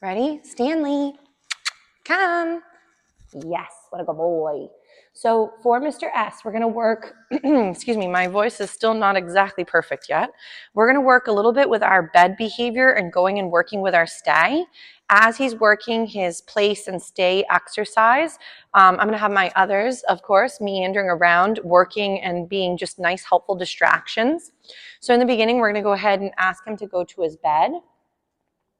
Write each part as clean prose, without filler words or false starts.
Ready? Stanley, come. Yes, what a good boy. So for Mr. S, we're going to work, excuse me, my voice is still not exactly perfect yet. We're going to work a little bit with our bed behavior and going and working with our stay. As he's working his place and stay exercise, I'm going to have my others, of course, meandering around, working and being just nice, helpful distractions. So in the beginning, we're going to go ahead and ask him to go to his bed.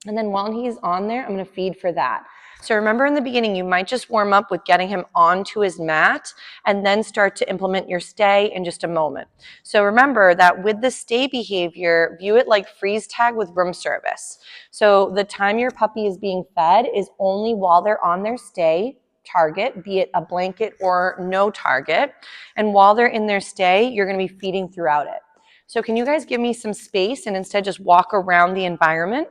And then while he's on there, I'm going to feed for that. So remember in the beginning, you might just warm up with getting him onto his mat and then start to implement your stay in just a moment. So remember that with the stay behavior, view it like freeze tag with room service. So the time your puppy is being fed is only while they're on their stay target, be it a blanket or no target. And while they're in their stay, you're going to be feeding throughout it. So can you guys give me some space and instead just walk around the environment?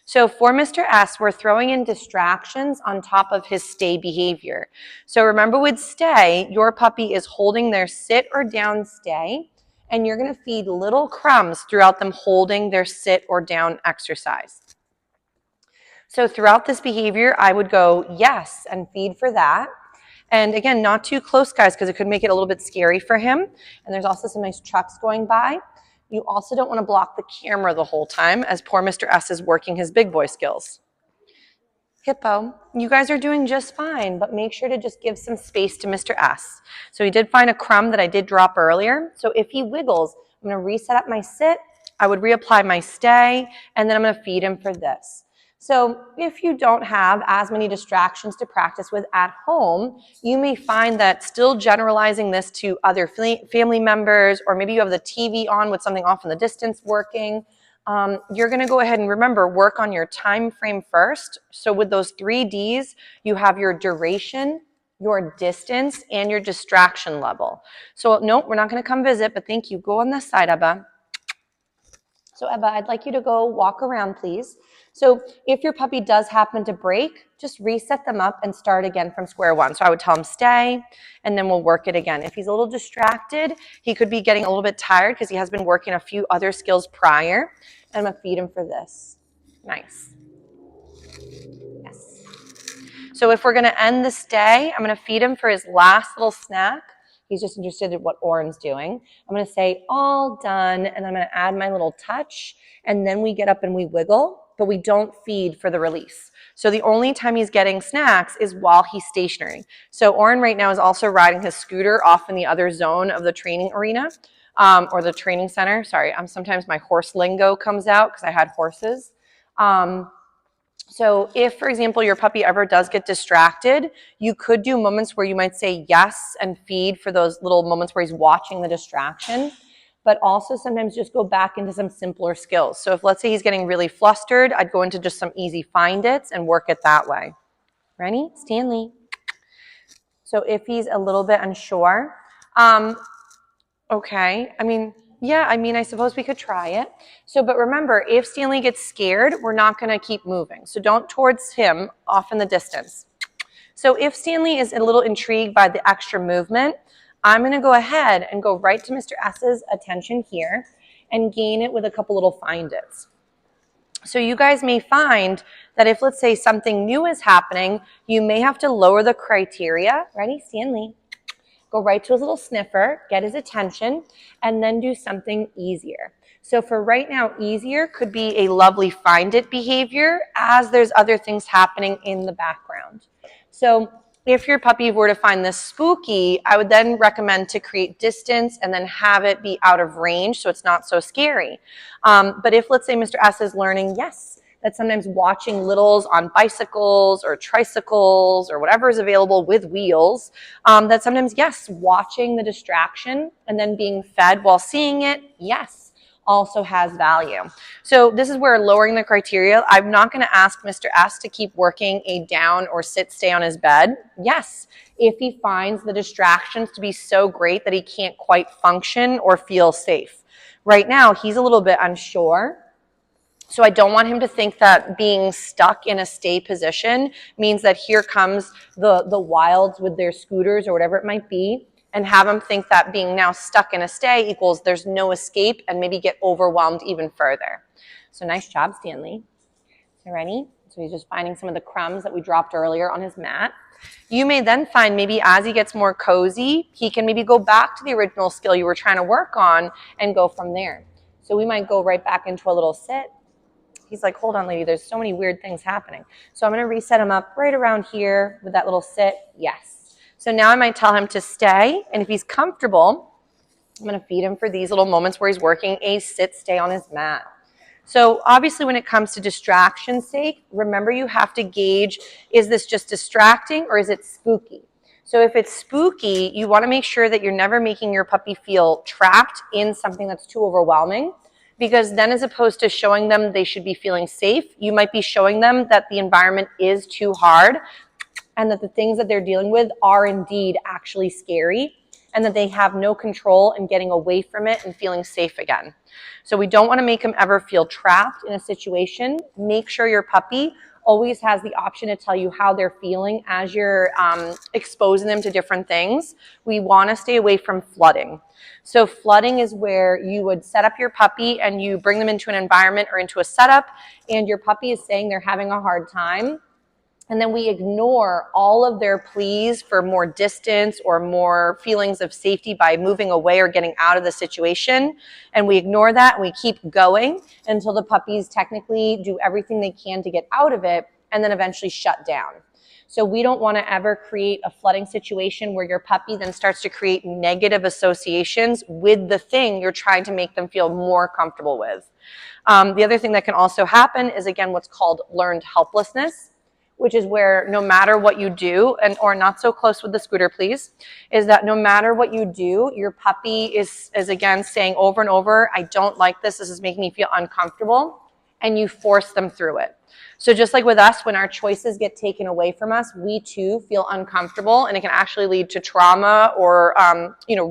So for Mr. S, we're throwing in distractions on top of his stay behavior. So remember with stay, your puppy is holding their sit or down stay, and you're going to feed little crumbs throughout them holding their sit or down exercise. So throughout this behavior, I would go yes and feed for that. And again, not too close, guys, because it could make it a little bit scary for him. And there's also some nice trucks going by. You also don't want to block the camera the whole time as poor Mr. S is working his big boy skills. Hippo, you guys are doing just fine, but make sure to just give some space to Mr. S. So he did find a crumb that I did drop earlier. So if he wiggles, I'm going to reset up my sit. I would reapply my stay, and then I'm going to feed him for this. So if you don't have as many distractions to practice with at home, you may find that still generalizing this to other family members, or maybe you have the TV on with something off in the distance working, you're going to go ahead and remember, work on your time frame first. So with those 3 Ds, you have your duration, your distance, and your distraction level. So no, we're not going to come visit, but thank you. Go on this side, Ebba. So Ebba, I'd like you to go walk around, please. So if your puppy does happen to break, just reset them up and start again from square one. So I would tell him stay, and then we'll work it again. If he's a little distracted, he could be getting a little bit tired because he has been working a few other skills prior. And I'm going to feed him for this. Nice. Yes. So if we're going to end the stay, I'm going to feed him for his last little snack. He's just interested in what Oren's doing. I'm going to say all done, and I'm going to add my little touch, and then we get up and we wiggle, but we don't feed for the release. So the only time he's getting snacks is while he's stationary. So Oren right now is also riding his scooter off in the other zone of the training arena, or the training center. Sorry, sometimes my horse lingo comes out because I had horses. So if, for example, your puppy ever does get distracted, you could do moments where you might say yes and feed for those little moments where he's watching the distraction, but also sometimes just go back into some simpler skills. So if, let's say, he's getting really flustered, I'd go into just some easy find its and work it that way. Ready? Stanley. So if he's a little bit unsure, okay, I suppose we could try it. So, but remember, if Stanley gets scared, we're not going to keep moving. So don't towards him, off in the distance. So if Stanley is a little intrigued by the extra movement, I'm going to go ahead and go right to Mr. S's attention here and gain it with a couple little find its. So you guys may find that if, let's say, something new is happening, you may have to lower the criteria. Ready, Stanley? Go right to his little sniffer, get his attention, and then do something easier. So for right now, easier could be a lovely find it behavior as there's other things happening in the background. So if your puppy were to find this spooky, I would then recommend to create distance and then have it be out of range so it's not so scary. But if, let's say, Mr. S is learning, yes, that sometimes watching littles on bicycles or tricycles or whatever is available with wheels, that sometimes, yes, watching the distraction and then being fed while seeing it, yes, also has value. So this is where lowering the criteria, I'm not going to ask Mr. S to keep working a down or sit stay on his bed. Yes, if he finds the distractions to be so great that he can't quite function or feel safe. Right now, he's a little bit unsure. So I don't want him to think that being stuck in a stay position means that here comes the wilds with their scooters or whatever it might be, and have him think that being now stuck in a stay equals there's no escape and maybe get overwhelmed even further. So nice job, Stanley. So ready? So he's just finding some of the crumbs that we dropped earlier on his mat. You may then find maybe as he gets more cozy, he can maybe go back to the original skill you were trying to work on and go from there. So we might go right back into a little sit. He's like, hold on, lady, there's so many weird things happening. So I'm going to reset him up right around here with that little sit. Yes. So now I might tell him to stay. And if he's comfortable, I'm going to feed him for these little moments where he's working a sit, stay on his mat. So obviously when it comes to distraction's sake, remember you have to gauge, is this just distracting or is it spooky? So if it's spooky, you want to make sure that you're never making your puppy feel trapped in something that's too overwhelming, because then as opposed to showing them they should be feeling safe, you might be showing them that the environment is too hard and that the things that they're dealing with are indeed actually scary and that they have no control in getting away from it and feeling safe again. So we don't want to make them ever feel trapped in a situation. Make sure your puppy always has the option to tell you how they're feeling as you're exposing them to different things. We want to stay away from flooding. So flooding is where you would set up your puppy and you bring them into an environment or into a setup and your puppy is saying they're having a hard time. And then we ignore all of their pleas for more distance or more feelings of safety by moving away or getting out of the situation. And we ignore that and we keep going until the puppies technically do everything they can to get out of it and then eventually shut down. So we don't want to ever create a flooding situation where your puppy then starts to create negative associations with the thing you're trying to make them feel more comfortable with. The other thing that can also happen is, again, what's called learned helplessness, which is where no matter what you do, and or not so close with the scooter, please, is that no matter what you do, your puppy is again saying over and over, I don't like this, this is making me feel uncomfortable, and you force them through it. So just like with us, when our choices get taken away from us, we too feel uncomfortable, and it can actually lead to trauma or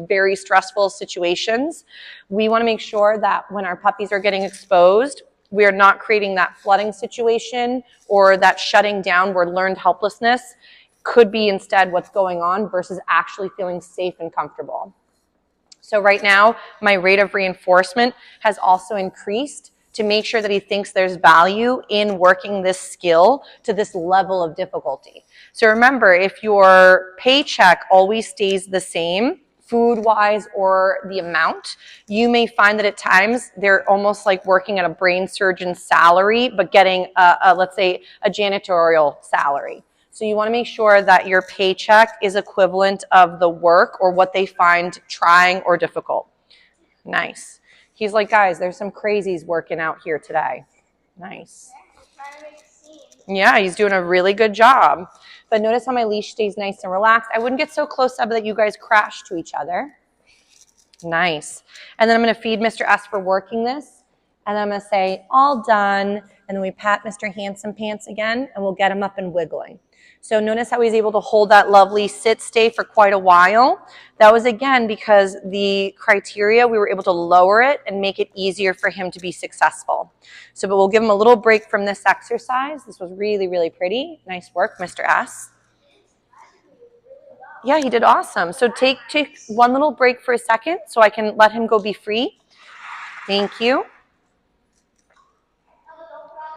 very stressful situations. We want to make sure that when our puppies are getting exposed, we are not creating that flooding situation or that shutting down where learned helplessness could be instead what's going on versus actually feeling safe and comfortable. So right now, my rate of reinforcement has also increased to make sure that he thinks there's value in working this skill to this level of difficulty. So remember, if your paycheck always stays the same, food-wise or the amount, you may find that at times they're almost like working at a brain surgeon's salary, but getting, let's say, a janitorial salary. So you want to make sure that your paycheck is equivalent of the work or what they find trying or difficult. Nice. He's like, guys, there's some crazies working out here today. Nice. Yeah, he's doing a really good job. But notice how my leash stays nice and relaxed. I wouldn't get so close up that you guys crash to each other. Nice. And then I'm going to feed Mr. S for working this. And then I'm going to say, all done. And then we pat Mr. Handsome Pants again, and we'll get him up and wiggling. So notice how he's able to hold that lovely sit stay for quite a while. That was, again, because the criteria, we were able to lower it and make it easier for him to be successful. So, but we'll give him a little break from this exercise. This was really, really pretty. Nice work, Mr. S. Yeah, he did awesome. So take one little break for a second so I can let him go be free. Thank you.